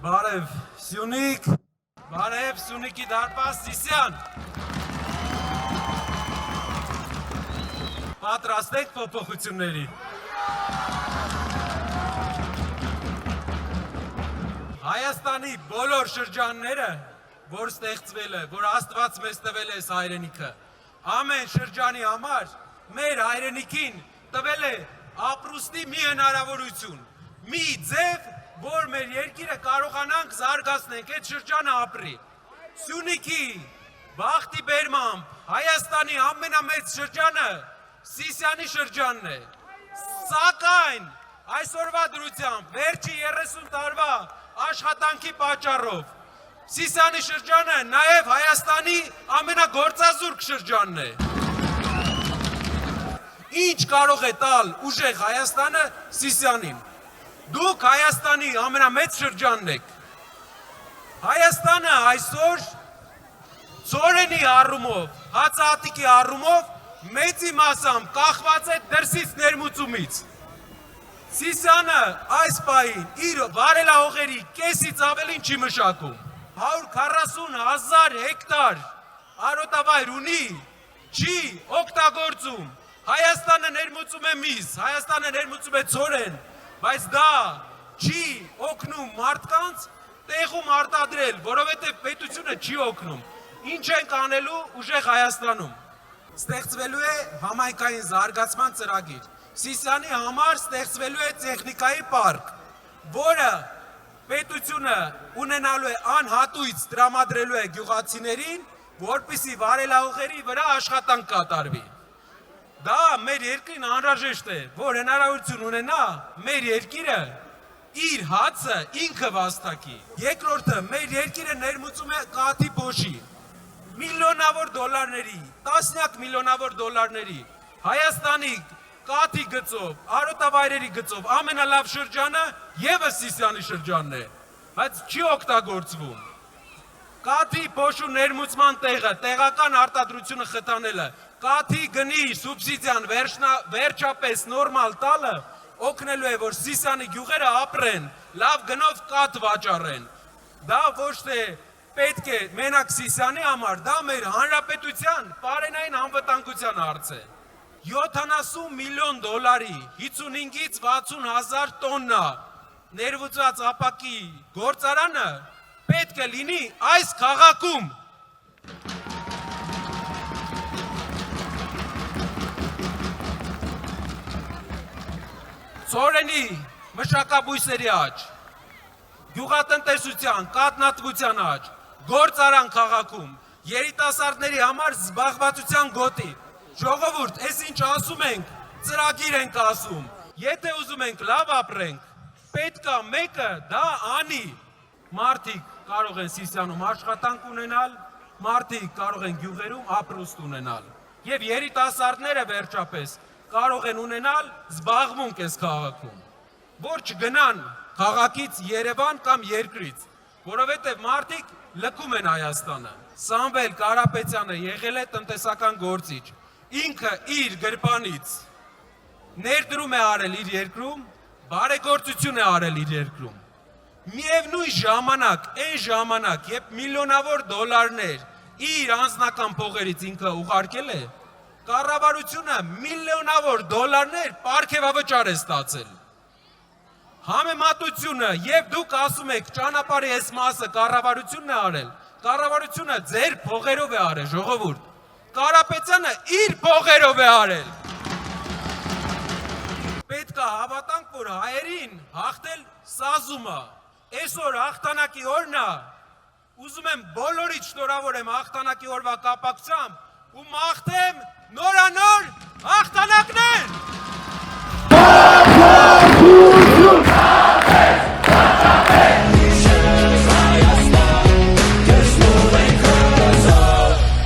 Բարև Սյունիք, բարև Սյունիքի դարպաս Սիսյան։ Պատրաստ եք փոփոխությունների։ Հայաստանի բոլոր շրջանները, որ ստեղծվել է, որ Աստված մեզ տվել է այս հայրենիքը, ամեն շրջանի համար մեր հայրենիքին տվել է ապրուստի մի հնարավորություն, մի ձև, որ մեր երկիրը կարողանանք զարգացնենք, այդ շրջանը ապրի։ Սյունիքի բախտի բերմամբ Հայաստանի ամենամեծ շրջանը Սիսյանի շրջանն է։ Սակայն այսօրվա դրությամբ վերջի 30 տարվա աշխատանքի պատճառով Սիսյանի շրջանը նաև Հայաստանի ամենագործազուրկ շրջանն է։ Ինչ կարող է տալ ուժեղ Հայաստանը Սիսյանին։ Դուք Հայաստանի ամենամեծ շրջանն եք։ Հայաստանը այսօր ծորենի առումով, հացահատիկի առումով մեծի մասամբ կախված է դրսից ներմուծումից։ Սիսյանը այս պահին իր վարելահողերի կեսից ավելին չի մշակում։ 140,000 հեկտար արոտավայր ունի, չի օգտագործում։ Հայաստանը ներմուծում է միս, Հայաստանը ներմուծում է ծորեն, բայց դա չի օգնում մարդկանց տեղում արտադրել, որովհետև պետությունը չի օգնում։ Ինչ ենք անելու ուժեղ Հայաստանում։ Ստեղծվելու է համայնքային զարգացման ծրագիր։ Սիսյանի համար ստեղծվելու է տեխնիկայի պարկ, որը պետությունը ունենալու է անհատույց տրամադրելու է գյուղացիներին, որպեսզի վարելահողերի վրա աշխատանք կատարվի։ Դա մեր երկրին անհրաժեշտ է, որ հնարավորություն ունենա մեր երկիրը իր հացը ինքը վաստակի։ Երկրորդը, մեր երկիրը ներմուծում է կաթի փոշի, միլիոնավոր դոլարների, տասնյակ միլիոնավոր դոլարների, Հայաստանի կաթի գծով, արոտավայրերի գծով ամենալավ շրջանը ևս Սիսյանի շրջանն է, բայց չի օգտագործվում։ Կաթի փոշու ներմուծման տեղը, տեղական արտադրությունը խթանելը, կաթի գնի սուբսիդիան վերջապես նորմալ տալը օգնելու է, որ Սիսյանի գյուղերը ապրեն, լավ գնով կաթ վաճառեն։ Դա ոչ թե պետք է մենակ Սիսյանի համար, դա մեր հանրապետության պարենային անվտանգության հարց է։ 70 միլիոն դոլարի 55-ից 60,000 տոննա ներմուծված ապակի գործարանը պետք է լինի այս քաղաքում։ Ծորենի մշակաբույսերի աճ, գյուղատնտեսության, կաթնատվության աճ, գործարան քաղաքում, երիտասարդների համար զբաղվածության գոտի։ Ժողովուրդ, այս ինչ ասում ենք, ծրագիր ենք ասում։ Եթե ուզում ենք լավ ապրենք, պետք է մեկը դա անի։ Մարդիկ կարող են Սիսյանում աշխատանք ունենալ, մարդիկ կարող են գյուղերում ապրուստ ունենալ։ Եվ երիտասարդները վերջապես կարող են ունենալ զբաղմունք այս քաղաքում, որ չգնան քաղաքից Երևան կամ երկրից, որովհետև մարդիկ լքում են Հայաստանը։ Սամվել Կարապետյանը եղել է տնտեսական գործիչ, ինքը իր գրպանից ներդրում է արել իր երկրում, բարեգործություն է արել իր երկրում։ Միևնույն ժամանակ, այն ժամանակ, երբ միլիոնավոր դոլարներ իր անձնական փողերից ինքը ուղարկել է, կառավարությունը միլիոնավոր դոլարներ պարգևավճար է ստացել։ Համեմատությունը, եւ դուք ասում եք ճանապարհի այս մասը կառավարությունն է արել, կառավարությունը ձեր փողերով է արել, ժողովուրդ։ Կարապետյանը իր փողերով է արել։ Պետք է հավատանք, որ հայերին հաղթել սազումը։ Այսօր հաղթանակի օրն է, ուզում եմ բոլորիդ շնորհավորեմ հաղթանակի օրվա կապակցությամբ ու մաղթեմ նորանոր հաղթանակներ։